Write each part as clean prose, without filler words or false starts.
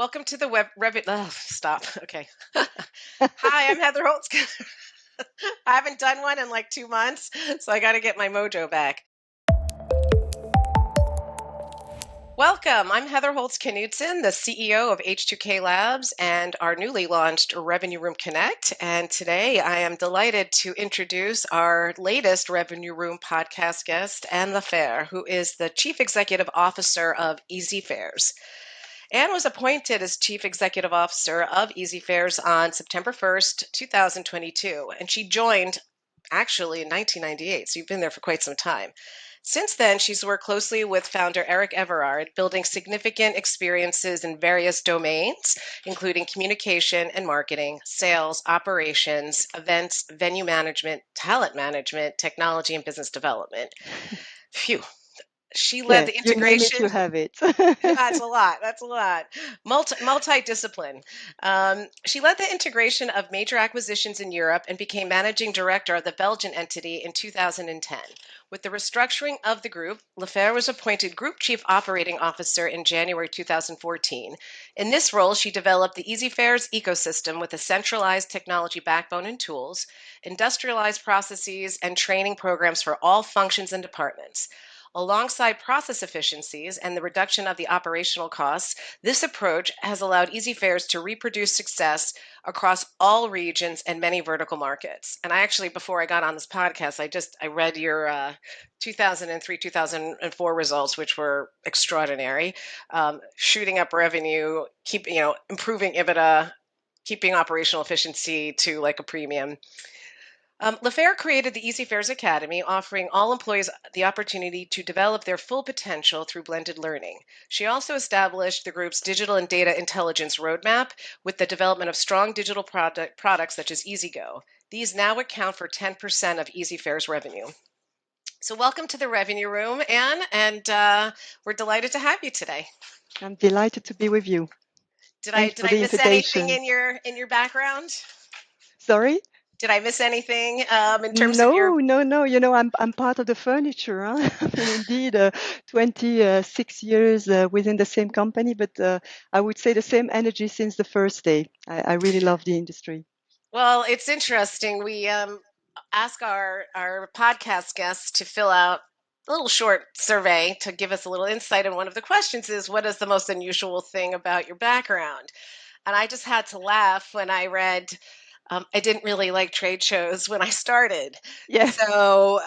Welcome to the stop. Okay. Hi, I'm Heather Holst-Knudsen. I haven't done one in like 2 months, so I got to get my mojo back. Welcome. I'm Heather Holst-Knudsen, the CEO of H2K Labs and our newly launched Revenue Room Connect. And today I am delighted to introduce our latest Revenue Room podcast guest, Anne Lafère, who is the Chief Executive Officer of Easyfairs. Anne was appointed as Chief Executive Officer of Easyfairs on September 1st, 2022, and she joined actually in 1998, so you've been there for quite some time. Since then, she's worked closely with founder Eric Everard, building significant experiences in various domains, including communication and marketing, sales, operations, events, venue management, talent management, technology, and business development. Phew. She led the You name it, integration. you have it. That's a lot. That's a lot. Multi-discipline. She led the integration of major acquisitions in Europe and became managing director of the Belgian entity in 2010. With the restructuring of the group, Lafère was appointed Group Chief Operating Officer in January 2014. In this role, she developed the Easyfairs ecosystem with a centralized technology backbone and tools, industrialized processes, and training programs for all functions and departments. Alongside process efficiencies and the reduction of the operational costs, this approach has allowed Easyfairs to reproduce success across all regions and many vertical markets. And I actually, before I got on this podcast, I read your 2003, 2004 results, which were extraordinary. Shooting up revenue, improving EBITDA, keeping operational efficiency to like a premium. Lafère created the Easyfairs Academy, offering all employees the opportunity to develop their full potential through blended learning. She also established the group's digital and data intelligence roadmap with the development of strong digital products such as EasyGo. These now account for 10% of Easyfairs revenue. So welcome to the Revenue Room, Anne, and we're delighted to have you today. I'm delighted to be with you. Did I miss anything in your background? Sorry? Did I miss anything in terms of your... No. I'm part of the furniture. Huh? Indeed, 26 years within the same company, but I would say the same energy since the first day. I really love the industry. Well, it's interesting. We ask our podcast guests to fill out a little short survey to give us a little insight. And one of the questions is, what is the most unusual thing about your background? And I just had to laugh when I read, I didn't really like trade shows when I started. Yeah. So,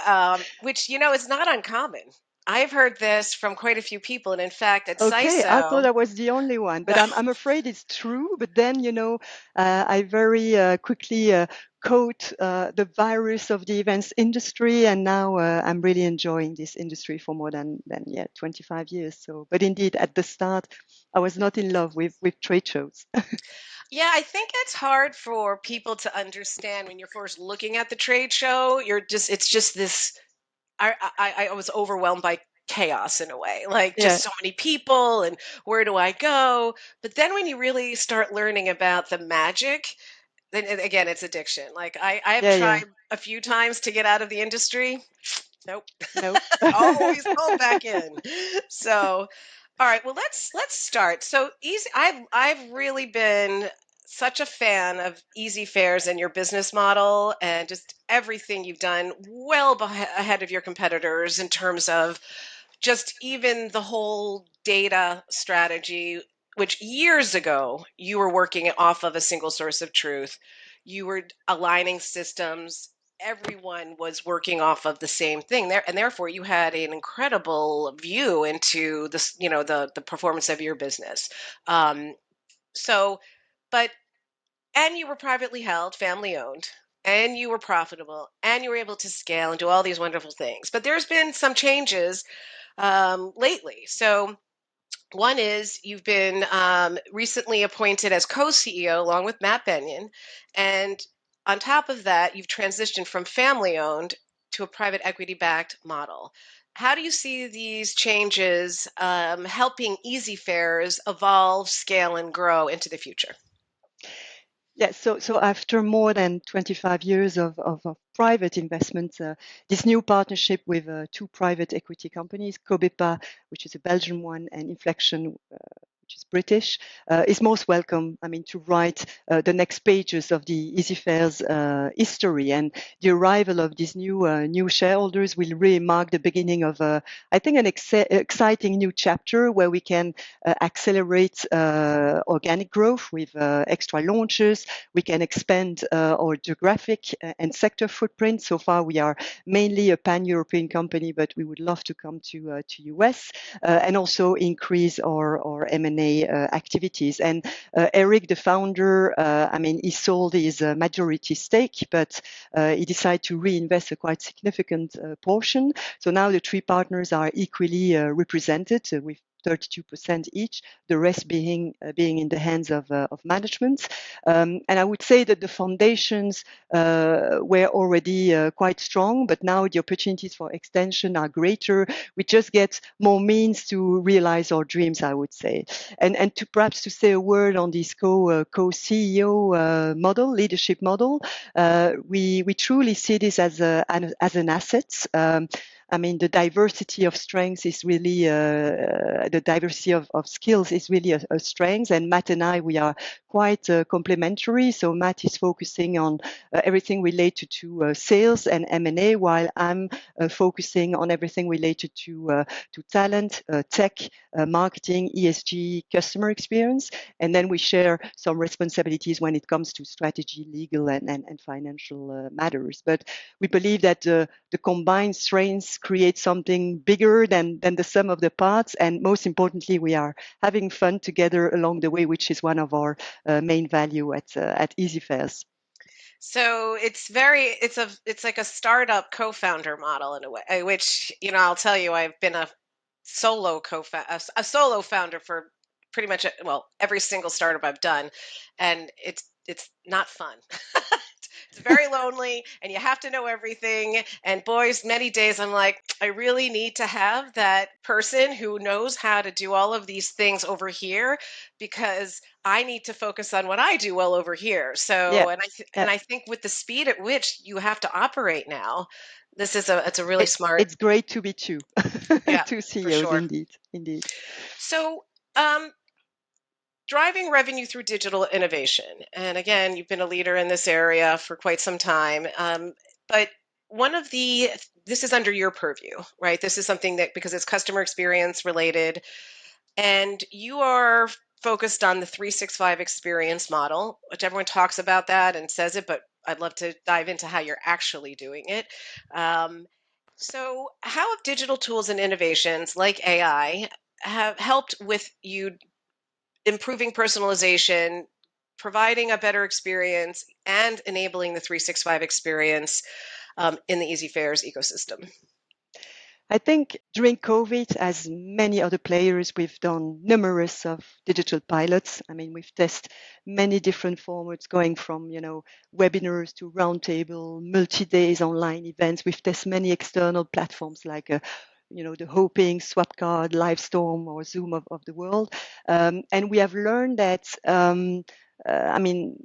which, is not uncommon. I've heard this from quite a few people. And in fact, at Okay, CISO... I thought I was the only one, but I'm afraid it's true. But then, I very quickly caught the virus of the events industry, and now I'm really enjoying this industry for more than 25 years. So, but indeed, at the start, I was not in love with trade shows. Yeah, I think it's hard for people to understand when you're first looking at the trade show. It's just this. I was overwhelmed by chaos in a way, like Yeah, just so many people, and where do I go? But then when you really start learning about the magic, then again, it's addiction. Like I have yeah. tried a few times to get out of the industry. Nope, No. always pulled back in. So, all right, well let's start. So easy. I've really been such a fan of Easyfairs and your business model and just everything you've done well ahead of your competitors in terms of just even the whole data strategy, which years ago you were working off of a single source of truth. You were aligning systems. Everyone was working off of the same thing there, and therefore you had an incredible view into this, the performance of your business. So, but and you were privately held, family owned, and you were profitable, and you were able to scale and do all these wonderful things. But there's been some changes lately. So one is you've been recently appointed as co-CEO along with Matt Benyon. And on top of that, you've transitioned from family owned to a private equity backed model. How do you see these changes helping Easyfairs evolve, scale, and grow into the future? Yeah, so after more than 25 years of private investment, this new partnership with two private equity companies, Cobepa, which is a Belgian one, and Inflection, which which is British, is most welcome. I mean, to write the next pages of the Easyfairs history, and the arrival of these new shareholders will really mark the beginning of, I think, an exciting new chapter where we can accelerate organic growth with extra launches. We can expand our geographic and sector footprint. So far, we are mainly a pan-European company, but we would love to come to US and also increase our M&A activities. And Eric, the founder, I mean, he sold his majority stake, but he decided to reinvest a quite significant portion. So now the three partners are equally represented with 32% each, the rest being in the hands of management. And I would say that the foundations were already quite strong, but now the opportunities for extension are greater. We just get more means to realize our dreams, I would say. And to perhaps to say a word on this co-CEO model, leadership model, we truly see this as an asset. I mean, the diversity of strengths is really, the diversity of skills is really a strength. And Matt and I, we are quite complementary. So Matt is focusing on everything related to sales and M&A, while I'm focusing on everything related to talent, tech, marketing, ESG, customer experience. And then we share some responsibilities when it comes to strategy, legal, and financial matters. But we believe that the combined strengths create something bigger than the sum of the parts. And most importantly, we are having fun together along the way, which is one of our main value at Easyfairs. So it's like a startup co-founder model in a way, which, I'll tell you, I've been a solo founder for pretty much every single startup I've done, and it's not fun. It's very lonely, and you have to know everything. And boys, many days I'm like, I really need to have that person who knows how to do all of these things over here, because I need to focus on what I do well over here. Yeah. So, and I think with the speed at which you have to operate now, it's a really smart. It's great to be two, Yeah, two for CEOs, sure. indeed. So, driving revenue through digital innovation. And again, you've been a leader in this area for quite some time. But this is under your purview, right? This is something that, because it's customer experience related, and you are focused on the 365 experience model, which everyone talks about that and says it, but I'd love to dive into how you're actually doing it. So, how have digital tools and innovations like AI have helped with you improving personalization, providing a better experience, and enabling the 365 experience in the Easyfairs ecosystem? I think during COVID, as many other players, we've done numerous of digital pilots. I mean, we've tested many different formats, going from, webinars to roundtable, multi-days online events. We've tested many external platforms like, the Hoping, Swapcard, Livestorm, or Zoom of the world. And we have learned that, I mean,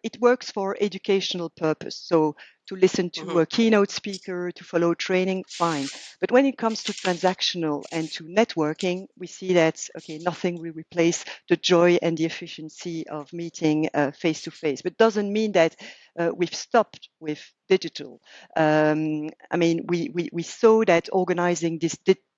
it works for educational purpose. So to listen to a keynote speaker, to follow training, fine. But when it comes to transactional and to networking, we see that, okay, nothing will replace the joy and the efficiency of meeting face to face. But doesn't mean that we've stopped with digital. I mean, we saw that organizing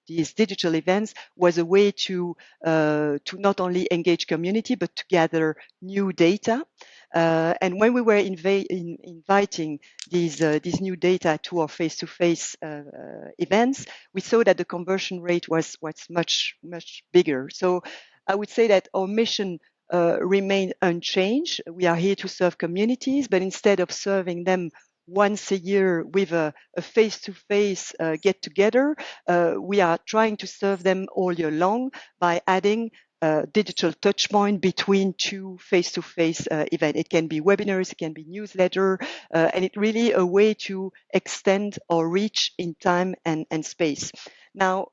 these digital events was a way to not only engage community, but to gather new data. And when we were inviting these new data to our face-to-face events, we saw that the conversion rate was much bigger. So I would say that our mission remained unchanged. We are here to serve communities, but instead of serving them once a year with a face-to-face get-together, we are trying to serve them all year long by adding digital touch point between two face-to-face events. It can be webinars, it can be newsletter, and it's really a way to extend our reach in time and space. Now,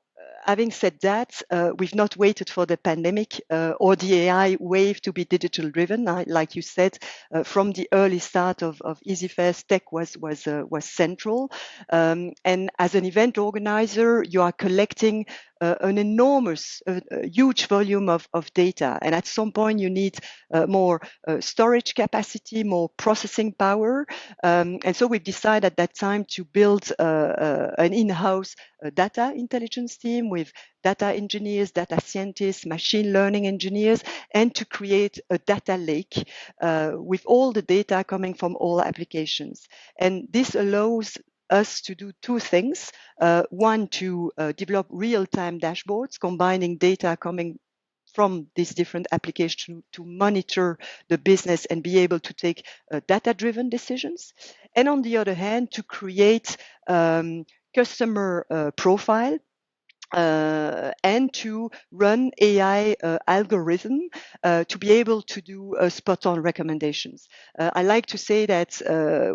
having said that, we've not waited for the pandemic or the AI wave to be digital driven. Like you said, from the early start of Easyfairs, tech was central. And as an event organizer, you are collecting an enormous, huge volume of data. And at some point, you need more storage capacity, more processing power. And so we've decided at that time to build an in-house data intelligence team with data engineers, data scientists, machine learning engineers, and to create a data lake with all the data coming from all applications. And this allows us to do two things. One, to develop real-time dashboards, combining data coming from these different applications to monitor the business and be able to take data-driven decisions. And on the other hand, to create customer profile and to run AI algorithm to be able to do spot-on recommendations. I like to say that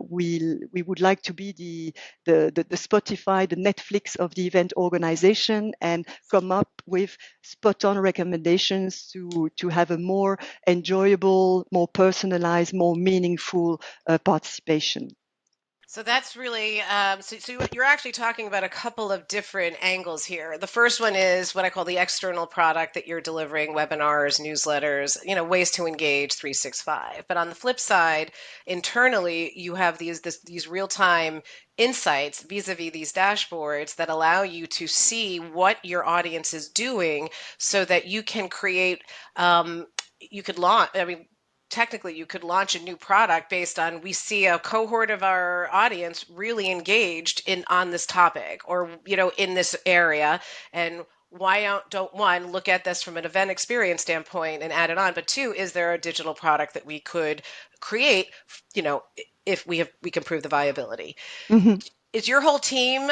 we would like to be the Spotify, the Netflix of the event organization, and come up with spot-on recommendations to have a more enjoyable, more personalized, more meaningful participation. So that's really so you're actually talking about a couple of different angles here. The first one is what I call the external product that you're delivering, webinars, newsletters, ways to engage 365. But on the flip side, internally, you have these real-time insights vis-a-vis these dashboards that allow you to see what your audience is doing so that you can create you could launch, technically you could launch a new product based on we see a cohort of our audience really engaged in on this topic or in this area, and why don't one look at this from an event experience standpoint and add it on, but two, is there a digital product that we could create if we can prove the viability? Mm-hmm. Is your whole team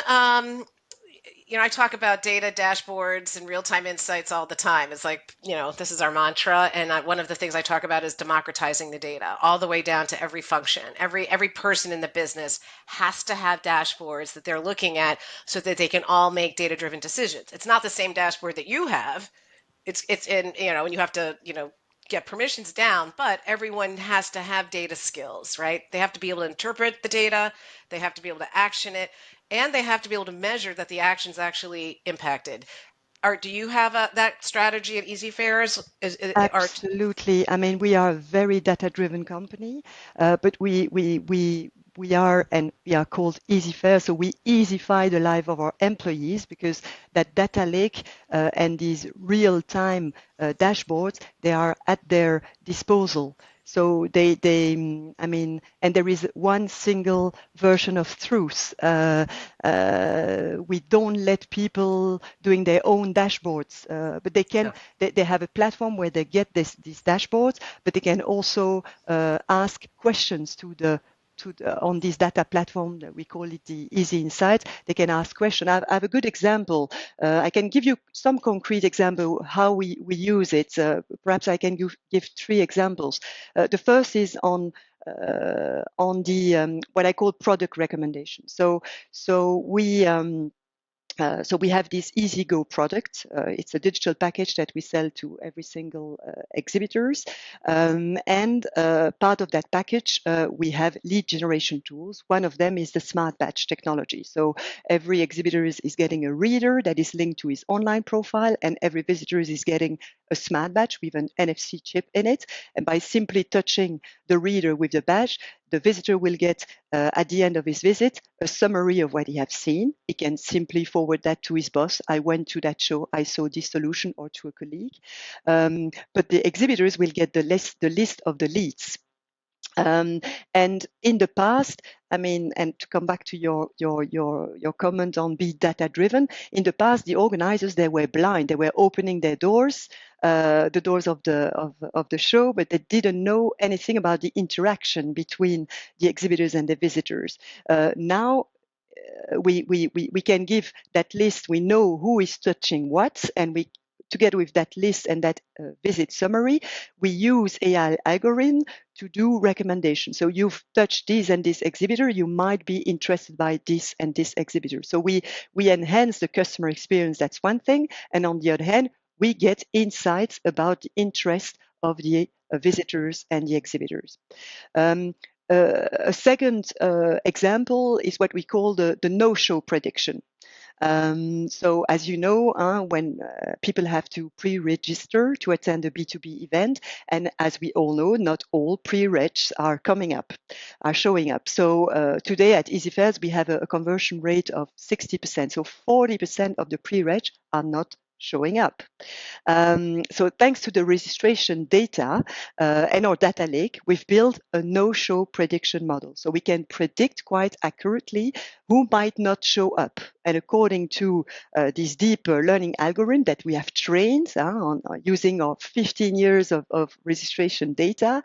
I talk about data dashboards and real-time insights all the time. It's like, this is our mantra. And one of the things I talk about is democratizing the data all the way down to every function. Every person in the business has to have dashboards that they're looking at so that they can all make data-driven decisions. It's not the same dashboard that you have. It's in, and you have to, get permissions down, but everyone has to have data skills, right? They have to be able to interpret the data, they have to be able to action it, and they have to be able to measure that the action's actually impacted. Do you have that strategy at Easyfairs? Absolutely. I mean, we are a very data-driven company, but we are, and we are called Easyfairs, so we easyfy the life of our employees because that data lake and these real-time dashboards, they are at their disposal. So I mean, and there is one single version of truth. We don't let people doing their own dashboards, but they can. Yeah. They have a platform where they get these dashboards, but they can also ask questions on this data platform that we call it the Easy Insights. They can ask questions. I have a good example. I can give you some concrete example how we use it. Perhaps I can give three examples. The first is on the what I call product recommendations. So we have this EasyGo product. It's a digital package that we sell to every single exhibitors. And part of that package, we have lead generation tools. One of them is the Smart Badge technology. So every exhibitor is getting a reader that is linked to his online profile, and every visitor is getting a Smart Badge with an NFC chip in it. And by simply touching the reader with the badge, the visitor will get, at the end of his visit, a summary of what he has seen. He can simply forward that to his boss. I went to that show, I saw this solution, or to a colleague. But the exhibitors will get the list of the leads. And in the past, I mean, and to come back to your comment on be data driven, in the past, the organizers, they were blind. They were opening their doors, the doors of the show, but they didn't know anything about the interaction between the exhibitors and the visitors. Now, we can give that list. We know who is touching what, and we, together with that list and that visit summary, we use AI algorithm to do recommendations. So you've touched this and this exhibitor, you might be interested by this and this exhibitor. So we enhance the customer experience. That's one thing. And on the other hand, we get insights about the interest of the visitors and the exhibitors. A second example is what we call the no-show prediction. So as you know, when people have to pre-register to attend a B2B event, and as we all know, not all pre-regs are showing up. So today at Easyfairs, we have a conversion rate of 60%. So 40% of the pre-reg are not showing up. So thanks to the registration data and our data lake, we've built a no-show prediction model. So we can predict quite accurately who might not show up. And according to this deep learning algorithm that we have trained on using our 15 years of registration data,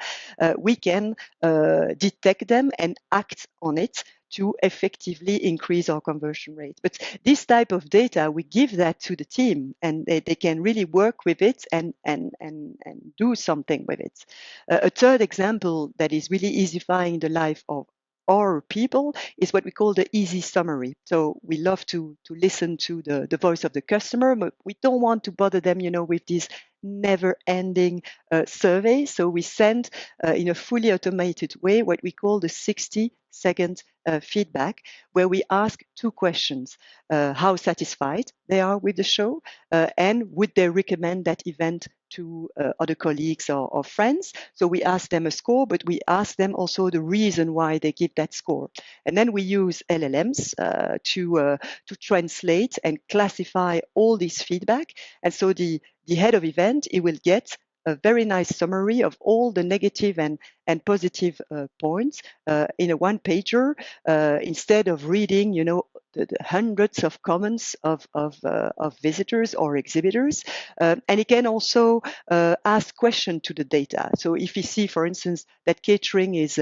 we can detect them and act on it to effectively increase our conversion rate. But this type of data, we give that to the team and they can really work with it and do something with it. A third example that is really easifying the life of our people is what we call the easy summary. So we love to listen to the voice of the customer, but we don't want to bother them, with these never-ending surveys. So we send in a fully automated way what we call the 60-second feedback, where we ask two questions: how satisfied they are with the show, and would they recommend that event to other colleagues or friends. So we ask them a score, but we ask them also the reason why they give that score. And then we use LLMs to translate and classify all this feedback. And so the head of event, he will get a very nice summary of all the negative and positive points in a one pager, instead of reading, the hundreds of comments of visitors or exhibitors. And he can also ask questions to the data. So if you see, for instance, that catering is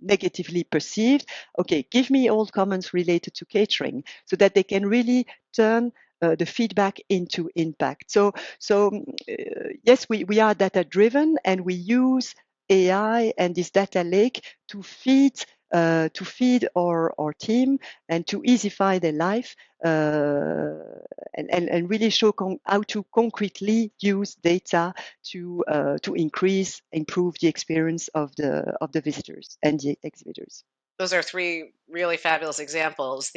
negatively perceived, okay, give me all comments related to catering, so that they can really turn the feedback into impact. So yes, we are data driven, and we use AI and this data lake to feed our team and to easify their life, and really show how to concretely use data to improve the experience of the visitors and the exhibitors. Those are three really fabulous examples.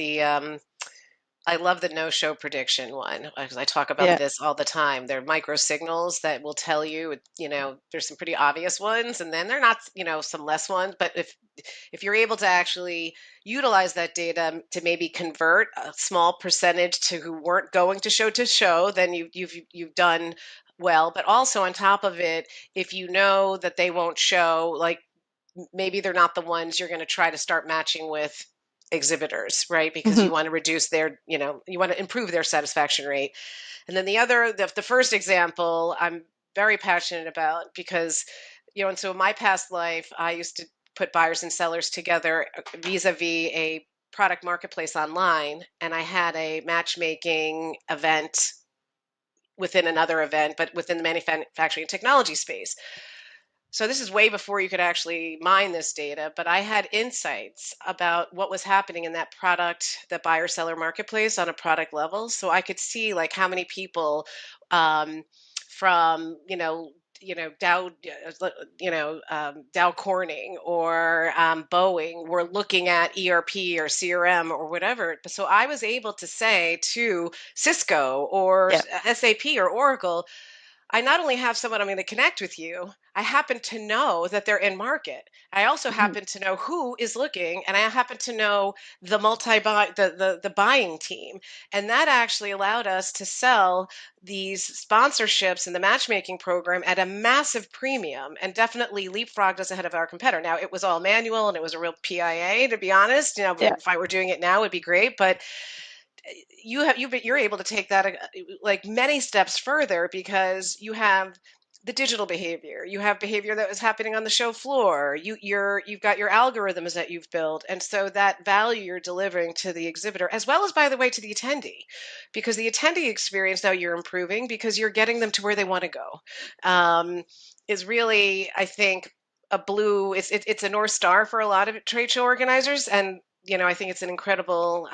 I love the no-show prediction one because I talk about Yeah. this all the time. They're micro signals that will tell you, there's some pretty obvious ones, and then they're not, some less ones. But if you're able to actually utilize that data to maybe convert a small percentage to who weren't going to show, then you've done well. But also on top of it, if you know that they won't show, like maybe they're not the ones you're going to try to start matching with exhibitors, right? Because Mm-hmm. you want to reduce their, you want to improve their satisfaction rate. And then the first example, I'm very passionate about because, and so in my past life, I used to put buyers and sellers together vis-a-vis a product marketplace online. And I had a matchmaking event within another event, but within the manufacturing technology space. So this is way before you could actually mine this data, but I had insights about what was happening in that product, the buyer seller marketplace on a product level. So I could see like how many people from Dow Corning or Boeing were looking at ERP or CRM or whatever. So I was able to say to Cisco or Yeah. SAP or Oracle, I not only have someone I'm going to connect with you, I happen to know that they're in market. I also Mm-hmm. happen to know who is looking, and I happen to know the the buying team. And that actually allowed us to sell these sponsorships in the matchmaking program at a massive premium and definitely leapfrogged us ahead of our competitor. Now, it was all manual and it was a real PIA, to be honest. Yeah. If I were doing it now, it'd be great. But you're able to take that like many steps further because you have the digital behavior, you have behavior that was happening on the show floor, you've got your algorithms that you've built, and so that value you're delivering to the exhibitor as well as, by the way, to the attendee, because the attendee experience now you're improving because you're getting them to where they want to go, is really, I think, it's a north star for a lot of trade show organizers. And I think it's an incredible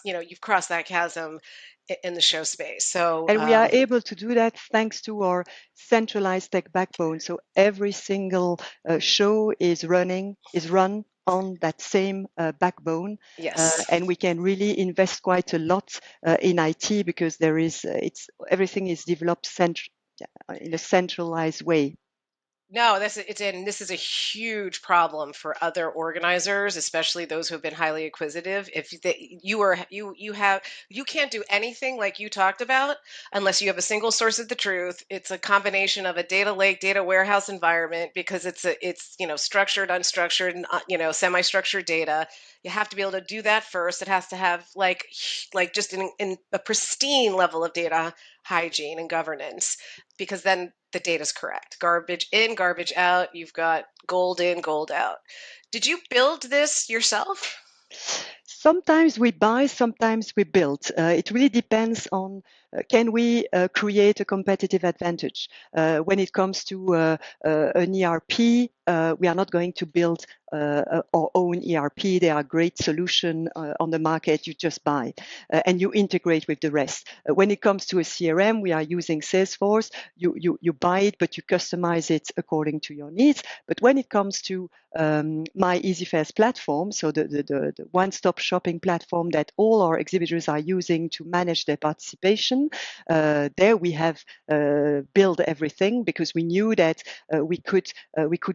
you've crossed that chasm in the show space. So And we are able to do that thanks to our centralized tech backbone. So every single show is run on that same backbone, Yes. and we can really invest quite a lot in IT because there is everything is developed in a centralized way. No, this is a huge problem for other organizers, especially those who have been highly acquisitive. If you can't do anything like you talked about unless you have a single source of the truth. It's a combination of a data lake, data warehouse environment because it's structured, unstructured, and semi-structured data. You have to be able to do that first. It has to have like just in a pristine level of data hygiene and governance, because then the data's correct. Garbage in, garbage out. You've got gold in, gold out. Did you build this yourself? Sometimes we buy, sometimes we build. It really depends on can we create a competitive advantage. When it comes to an ERP, we are not going to build our own ERP. There are great solutions on the market. You just buy and you integrate with the rest. When it comes to a CRM, we are using Salesforce. You buy it, but you customize it according to your needs. But when it comes to my Easyfairs platform, so the one-stop shopping platform that all our exhibitors are using to manage their participation, there we have built everything because we knew that we could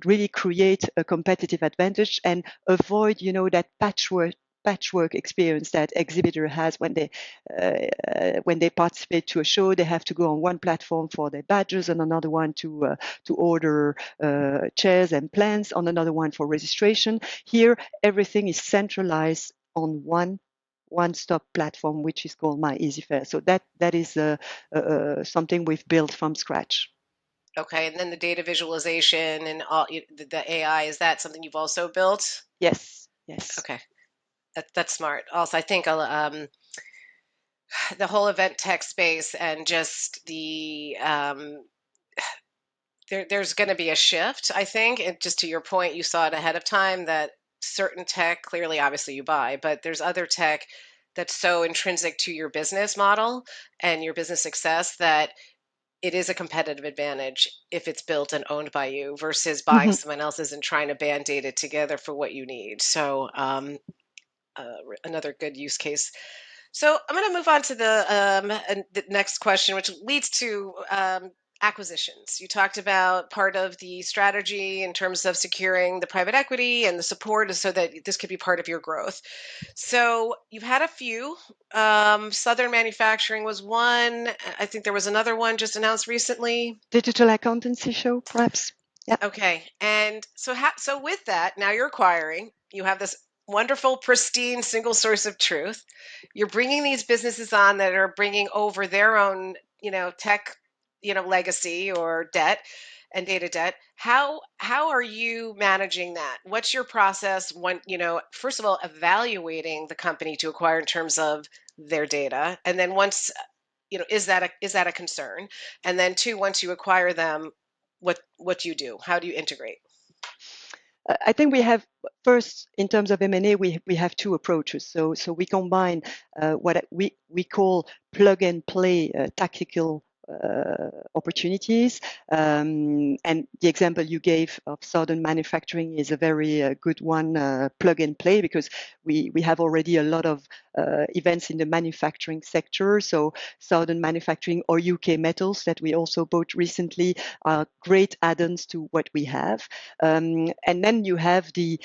really create a competitive advantage and avoid, that patchwork experience that exhibitor has when they participate to a show. They have to go on one platform for their badges and another one to order chairs and plants, on another one for registration. Here, everything is centralized on one-stop platform, which is called My Easyfair. So that is something we've built from scratch. Okay, and then the data visualization and all the AI, is that something you've also built? Yes. Yes. Okay, that's smart. Also, I think the whole event tech space and just there's going to be a shift, I think. And just to your point, you saw it ahead of time that certain tech, clearly, obviously you buy, but there's other tech that's so intrinsic to your business model and your business success that it is a competitive advantage if it's built and owned by you versus buying Mhm. someone else's and trying to band-aid it together for what you need. So another good use case. So I'm going to move on to the next question, which leads to acquisitions. You talked about part of the strategy in terms of securing the private equity and the support so that this could be part of your growth. So you've had a few. Southern Manufacturing was one. I think there was another one just announced recently. Digital accountancy show, perhaps. Yeah. Okay. And so with that, now you're acquiring. You have this wonderful, pristine single source of truth. You're bringing these businesses on that are bringing over their own, tech, legacy or debt and data debt. How are you managing that? What's your process when, first of all, evaluating the company to acquire in terms of their data, and then once, is that a concern? And then two, once you acquire them, what do you do? How do you integrate? I think we have first in terms of M&A, we have two approaches. So we combine what we call plug and play tactical opportunities. And the example you gave of Southern Manufacturing is a very good one, plug and play, because we have already a lot of events in the manufacturing sector. So Southern Manufacturing or UK Metals that we also bought recently are great add-ons to what we have. And then you have the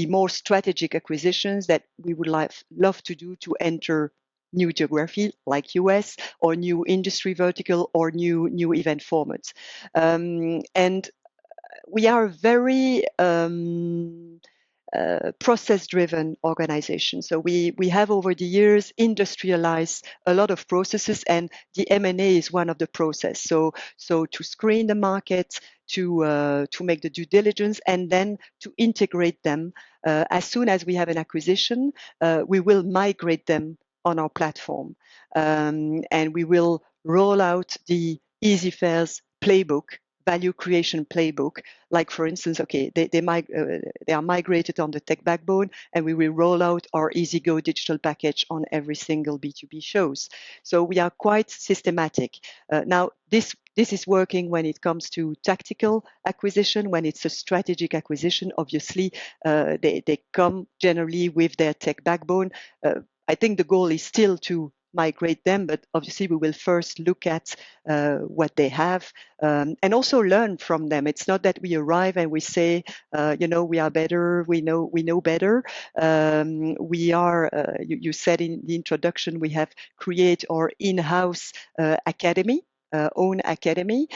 more strategic acquisitions that we would love to do to enter new geography like US or new industry vertical or new event formats. And we are very process-driven organization. So we have over the years industrialized a lot of processes, and the M&A is one of the process. So to screen the market, to make the due diligence, and then to integrate them. As soon as we have an acquisition, we will migrate them on our platform, and we will roll out the Easyfairs playbook value creation playbook. Like for instance, okay, they are migrated on the tech backbone, and we will roll out our EasyGo digital package on every single B2B shows. So we are quite systematic. Now this is working when it comes to tactical acquisition. When it's a strategic acquisition, obviously they come generally with their tech backbone. I think the goal is still to migrate them, but obviously we will first look at what they have, and also learn from them. It's not that we arrive and we say, we are better, we know better. We are, you said in the introduction, we have created our in-house academy. Own academy,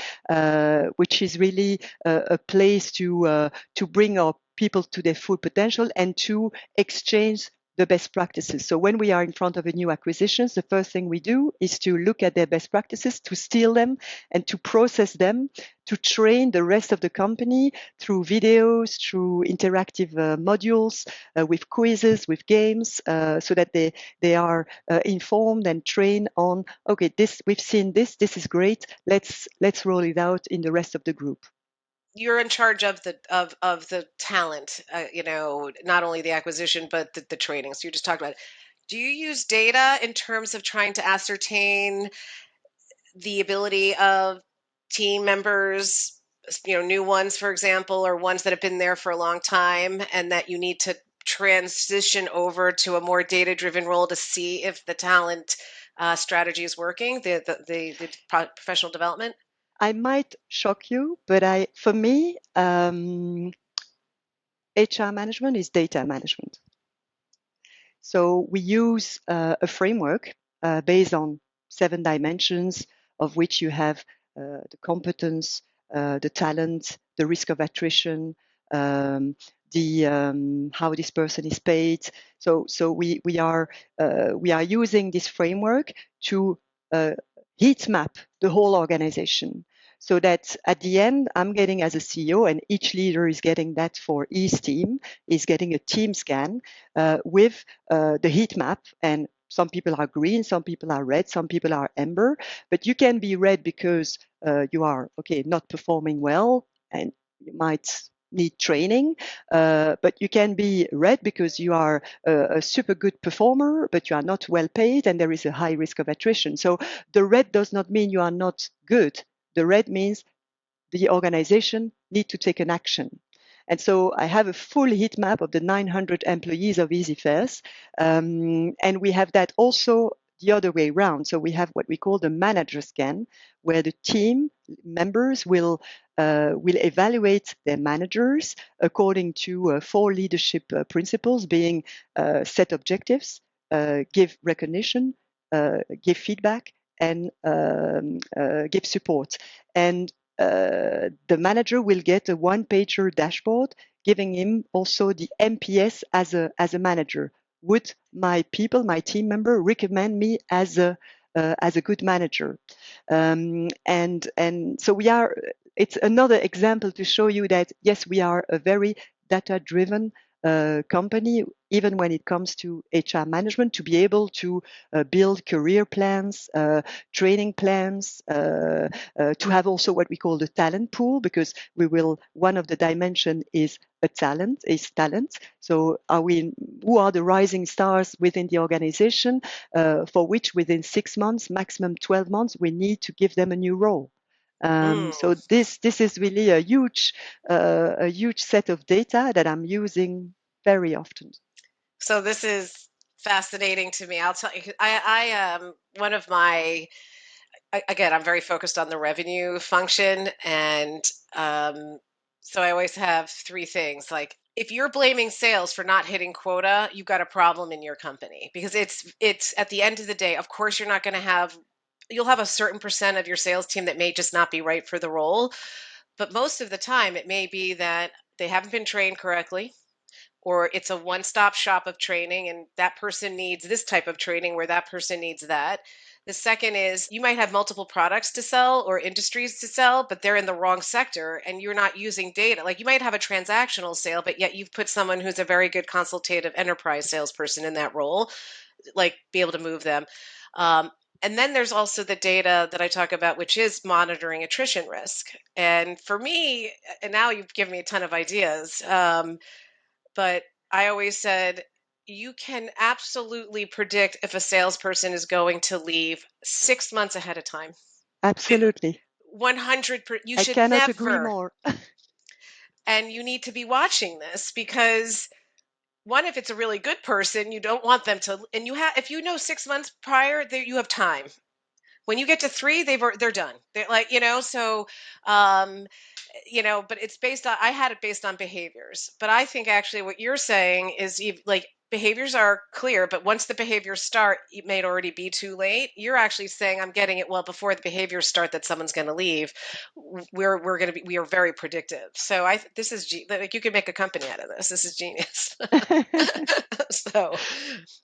which is really a place to bring our people to their full potential and to exchange the best practices. So when we are in front of a new acquisitions, the first thing we do is to look at their best practices, to steal them and to process them, to train the rest of the company through videos, through interactive modules, with quizzes, with games, so that they are informed and trained on, okay, this we've seen this is great. Let's roll it out in the rest of the group. You're in charge of the talent, not only the acquisition but the training. So you just talked about it. Do you use data in terms of trying to ascertain the ability of team members, new ones, for example, or ones that have been there for a long time, and that you need to transition over to a more data-driven role to see if the talent strategy is working, the professional development? I might shock you, but for me, HR management is data management. So we use a framework based on 7 dimensions, of which you have the competence, the talent, the risk of attrition, the how this person is paid. So we are using this framework to heat map the whole organization, so that at the end, I'm getting as a CEO, and each leader is getting that for his team, is getting a team scan with the heat map. And some people are green, some people are red, some people are amber. But you can be red because you are, okay, not performing well, and you might need training. But you can be red because you are a super good performer, but you are not well paid, and there is a high risk of attrition. So the red does not mean you are not good. The red means the organization need to take an action. And so I have a full heat map of the 900 employees of Easyfairs. And we have that also the other way around. So we have what we call the manager scan, where the team members will evaluate their managers according to 4 leadership principles, being set objectives, give recognition, give feedback, and give support. And the manager will get a 1-pager dashboard giving him also the NPS as a manager. Would my people, my team member, recommend me as a good manager? And so we are. It's another example to show you that yes, we are a very data-driven company, even when it comes to HR management, to be able to build career plans, training plans, to have also what we call the talent pool, because one of the dimension is talent. So who are the rising stars within the organization, for which within 6 months, maximum 12 months, we need to give them a new role. So this is really a huge set of data that I'm using very often. So this is fascinating to me. I'll tell you, I one of my, again, I'm very focused on the revenue function, and so I always have 3 things. Like, if you're blaming sales for not hitting quota, you've got a problem in your company, because it's at the end of the day, of course, you'll have a certain percent of your sales team that may just not be right for the role, but most of the time it may be that they haven't been trained correctly, or it's a one-stop shop of training, and that person needs this type of training where that person needs that. The second is, you might have multiple products to sell or industries to sell, but they're in the wrong sector and you're not using data. Like, you might have a transactional sale, but yet you've put someone who's a very good consultative enterprise salesperson in that role, like be able to move them. And then there's also the data that I talk about, which is monitoring attrition risk. And for me, and now you've given me a ton of ideas, but I always said you can absolutely predict if a salesperson is going to leave 6 months ahead of time. Absolutely. 100%. You I should cannot agree never. more. And you need to be watching this because one, if it's a really good person, you don't want them to, and if you know 6 months prior, there you have time. When you get to three, they're done. They're like, so, um, but it's based on, I had it based on behaviors. But I think actually what you're saying is like behaviors are clear, but once the behaviors start, it may already be too late. You're actually saying I'm getting it well before the behaviors start that someone's going to leave. We are very predictive. So this is like you could make a company out of this. This is genius. So,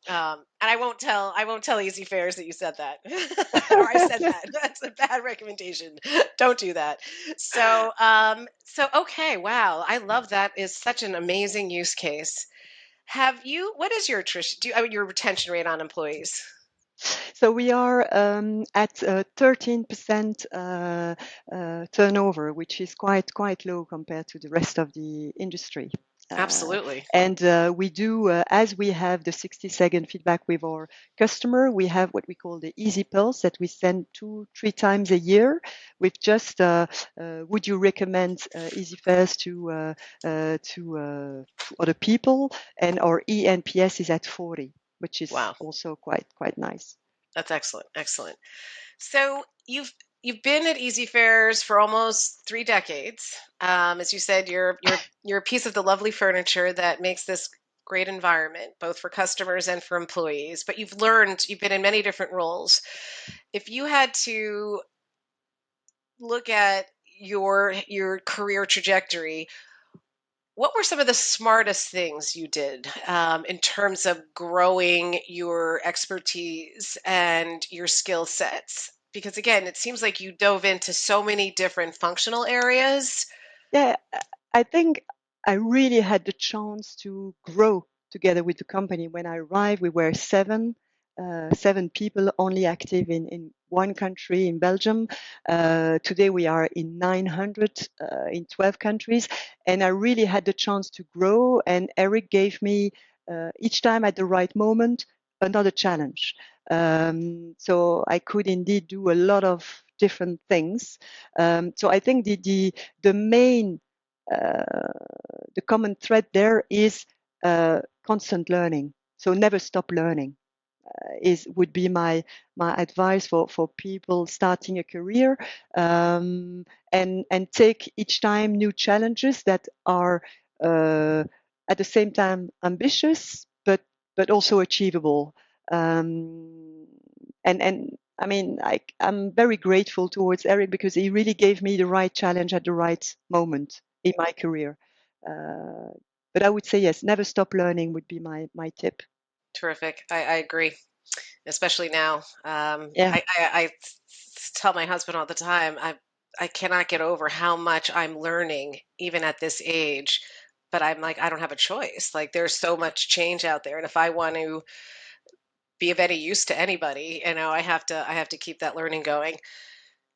and I won't tell Easyfairs that you said that, or I said that. That's a bad recommendation. Don't do that. So okay, wow, I love that. Is such an amazing use case. What is your attrition? Your retention rate on employees? So we are at 13% turnover, which is quite low compared to the rest of the industry. Absolutely. And we do, as we have the 60-second feedback with our customer, we have what we call the Easy Pulse that we send 2-3 times a year with just, would you recommend Easyfairs to other people? And our ENPS is at 40, which is Wow, also quite nice. that's excellent. Excellent. So you've been at Easyfairs for almost 3 decades. As you said, you're a piece of the lovely furniture that makes this great environment, both for customers and for employees. But you've been in many different roles. If you had to look at your career trajectory, what were some of the smartest things you did in terms of growing your expertise and your skill sets? Because again, it seems like you dove into so many different functional areas. Yeah, I think I really had the chance to grow together with the company. When I arrived, we were seven people only active in one country, in Belgium. Today we are in 900 in 12 countries, and I really had the chance to grow. And Eric gave me each time at the right moment another challenge. So I could indeed do a lot of different things. So I think the main the common thread there is constant learning. So never stop learning would be my advice for people starting a career, and take each time new challenges that are at the same time ambitious but also achievable. And I mean, I'm very grateful towards Eric because he really gave me the right challenge at the right moment in my career. Uh, but I would say yes, never stop learning would be my tip. Terrific. I agree, especially now. Yeah. I tell my husband all the time, I cannot get over how much I'm learning, even at this age. But I'm like, I don't have a choice. Like, there's so much change out there, and if I want to be of any use to anybody, I have to keep that learning going.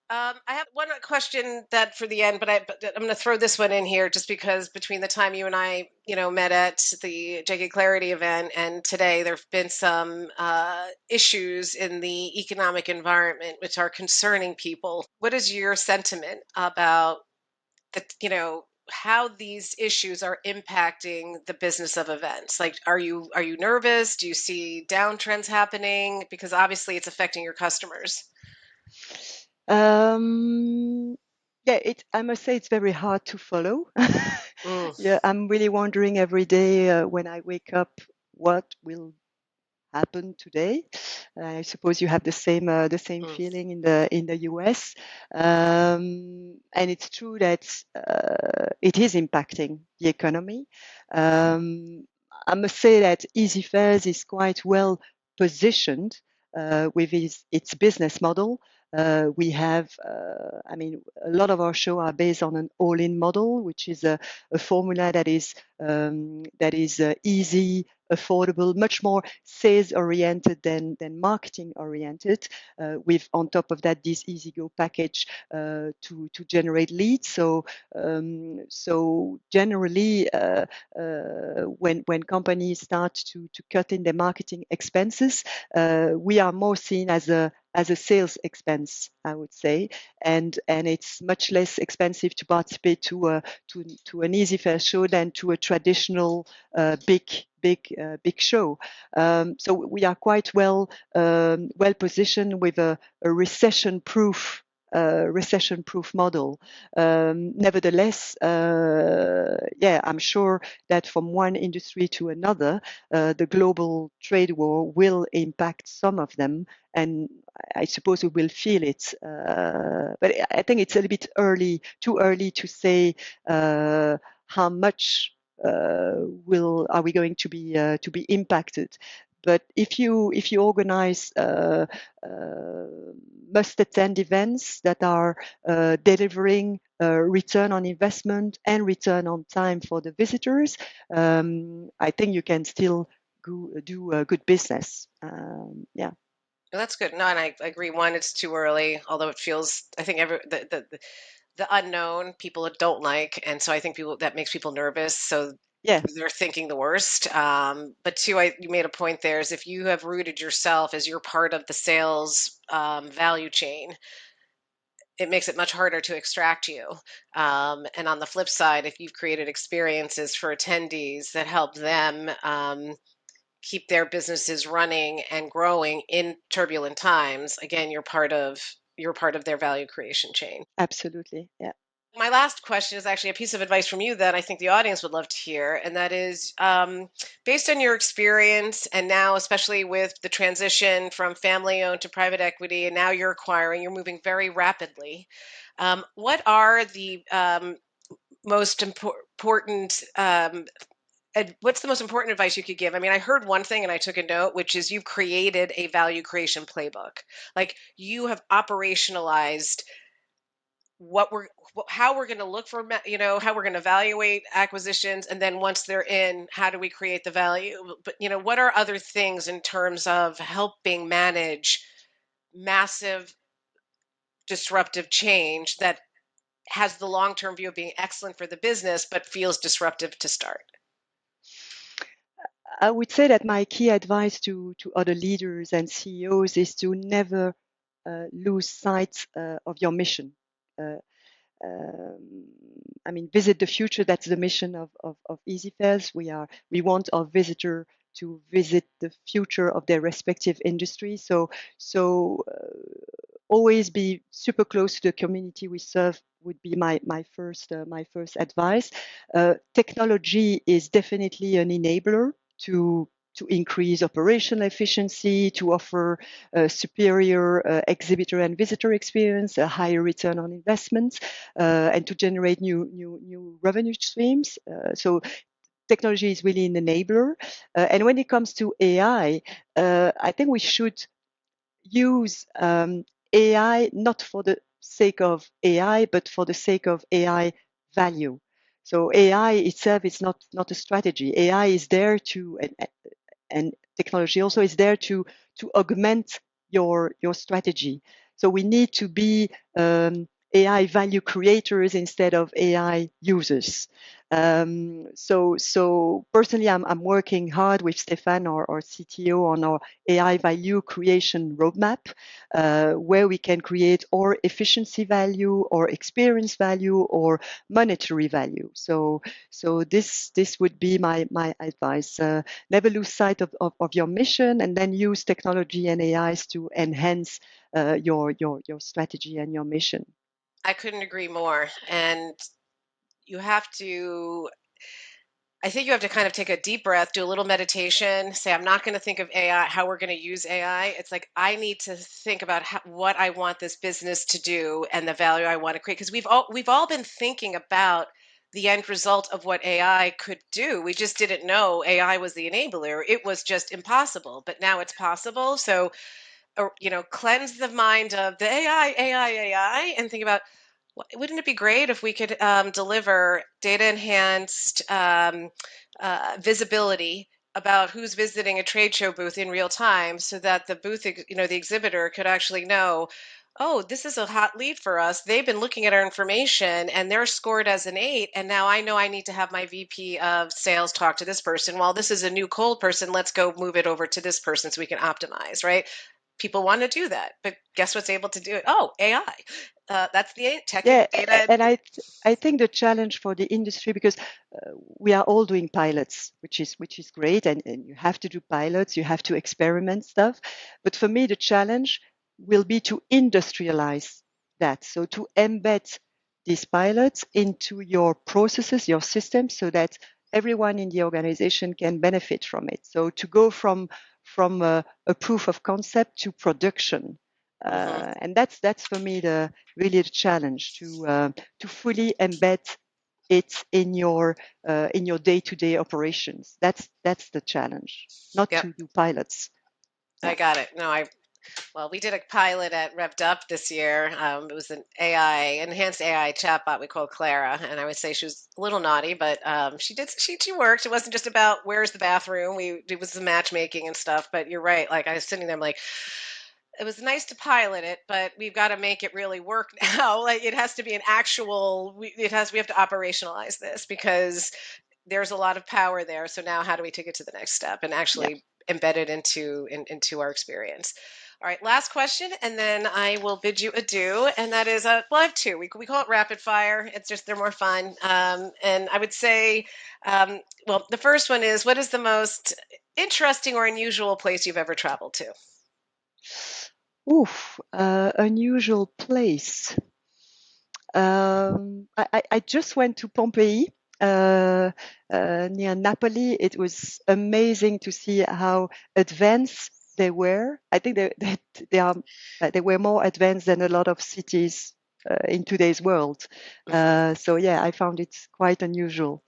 I have one question that for the end, but I'm going to throw this one in here just because between the time you and I, met at the JK Clarity event and today, there have been some issues in the economic environment which are concerning people. What is your sentiment about how these issues are impacting the business of events? Like, are you nervous? Do you see downtrends happening? Because obviously it's affecting your customers. Um, yeah, I must say it's very hard to follow. Mm, Yeah, I'm really wondering every day when I wake up what will happen today. I suppose you have the same mm. feeling in the US, and it's true that it is impacting the economy. Um, I must say that Easyfairs is quite well positioned with its business model. We have, I mean, a lot of our show are based on an all-in model, which is a formula that is easy affordable, much more sales oriented than marketing oriented. With on top of that this EasyGo package to generate leads. So generally, when companies start to cut in their marketing expenses, we are more seen as a sales expense, I would say, and it's much less expensive to participate to an Easyfair show than to a traditional big show. So we are quite well positioned with a recession-proof model. Nevertheless, I'm sure that from one industry to another, the global trade war will impact some of them, and I suppose we will feel it. But I think it's a little bit too early to say how much are we going to be impacted. But if you organize must-attend events that are delivering return on investment and return on time for the visitors, I think you can still do a good business. Yeah. Well, that's good. No, and I agree. One, it's too early, although it feels, I think the unknown people don't like, and so I think that makes people nervous. So Yeah. they're thinking the worst. But two, you made a point there, is if you have rooted yourself as you're part of the sales value chain, it makes it much harder to extract you. And on the flip side, if you've created experiences for attendees that help them keep their businesses running and growing in turbulent times, again, you're part of their value creation chain. Absolutely. Yeah. My last question is actually a piece of advice from you that I think the audience would love to hear, and that is, based on your experience, and now especially with the transition from family owned to private equity, and now you're moving very rapidly. What are the most important what's the most important advice you could give? I mean, I heard one thing and I took a note, which is you've created a value creation playbook. Like, you have operationalized how we're going to look for, how we're going to evaluate acquisitions, and then once they're in, how do we create the value? But what are other things in terms of helping manage massive disruptive change that has the long-term view of being excellent for the business but feels disruptive to start? I would say that my key advice to other leaders and CEOs is to never lose sight of your mission. Uh, I mean, visit the future. That's the mission of Easyfairs. We want our visitor to visit the future of their respective industry. So always be super close to the community we serve would be my first advice. Technology is definitely an enabler to increase operational efficiency, to offer a superior exhibitor and visitor experience, a higher return on investment, and to generate new revenue streams. So technology is really an enabler. And when it comes to AI, I think we should use AI not for the sake of AI, but for the sake of AI value. So AI itself is not a strategy. AI is there to, and technology also is there to augment your strategy. So we need to be AI value creators instead of AI users. So personally, I'm working hard with Stefan, our CTO, on our AI value creation roadmap, where we can create or efficiency value, or experience value, or monetary value. So this would be my advice. Never lose sight of your mission, and then use technology and AIs to enhance your strategy and your mission. I couldn't agree more. And you have to I think you have to kind of take a deep breath, do a little meditation, say, I'm not going to think of AI, how we're going to use AI. It's like, I need to think about what I want this business to do and the value I want to create. Because we've all been thinking about the end result of what AI could do. We just didn't know AI was the enabler. It was just impossible, but now it's possible. So, cleanse the mind of the AI, and think about, wouldn't it be great if we could deliver data enhanced visibility about who's visiting a trade show booth in real time so that the booth, the exhibitor could actually know, oh, this is a hot lead for us. They've been looking at our information and they're scored as an 8. And now I know I need to have my VP of sales talk to this person. While this is a new cold person, let's go move it over to this person so we can optimize, right? People want to do that, but guess what's able to do it? Oh, AI. That's the tech and Yeah, data. and I think the challenge for the industry, because we are all doing pilots, which is great, and you have to do pilots, you have to experiment stuff. But for me, the challenge will be to industrialize that, so to embed these pilots into your processes, your systems, so that everyone in the organization can benefit from it. So to go from a proof of concept to production. Mhm. And that's for me really the challenge to fully embed it in your day-to-day operations. That's the challenge, not Yep, to do pilots. I Yeah, got it. No, well, we did a pilot at Revved Up this year. It was an AI, enhanced AI chatbot we called Clara, and I would say she was a little naughty, but she worked. It wasn't just about where's the bathroom. It was the matchmaking and stuff. But you're right. Like I was sitting there, I'm like, it was nice to pilot it, but we've got to make it really work now. Like it has to be an actual. We have to operationalize this because there's a lot of power there. So now how do we take it to the next step and yeah. actually embed it into our experience? All right, last question, and then I will bid you adieu. And that is, well, I have two. We call it rapid fire. It's just they're more fun. And I would say, well, the first one is, what is the most interesting or unusual place you've ever traveled to? Oof, unusual place. I just went to Pompeii, near Napoli. It was amazing to see how advanced they were. I think they were more advanced than a lot of cities in today's world. Mhm. So yeah, I found it quite unusual.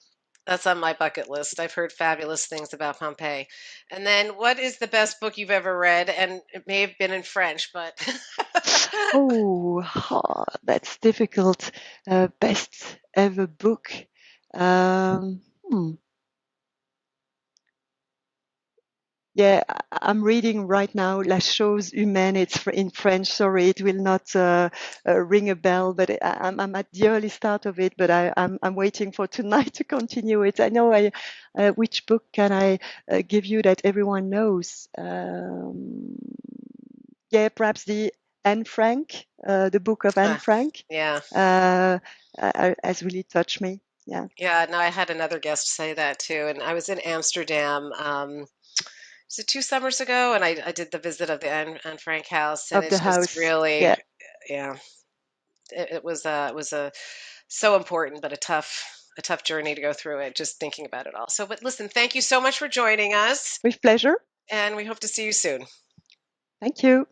That's on my bucket list. I've heard fabulous things about Pompeii. And then, what is the best book you've ever read? And it may have been in French, but Oh, that's difficult. Best ever book. Um, hmm. Yeah, I'm reading right now La Chose Humaine. It's in French. Sorry, it will not ring a bell, but I'm at the early start of it. But I'm waiting for tonight to continue it. I know which book can I give you that everyone knows? Yeah, perhaps the Anne Frank, the book of Anne uh, Frank, yeah. has really touched me. Yeah, Yeah, no, I had another guest say that too. And I was in Amsterdam, was it 2 summers ago? And I did the visit of the Anne Frank house, and of the it's just house. really, Yeah, yeah, it was so important, but a tough journey to go through it, just thinking about it all. So, but listen, thank you so much for joining us, with pleasure. and we hope to see you soon. Thank you.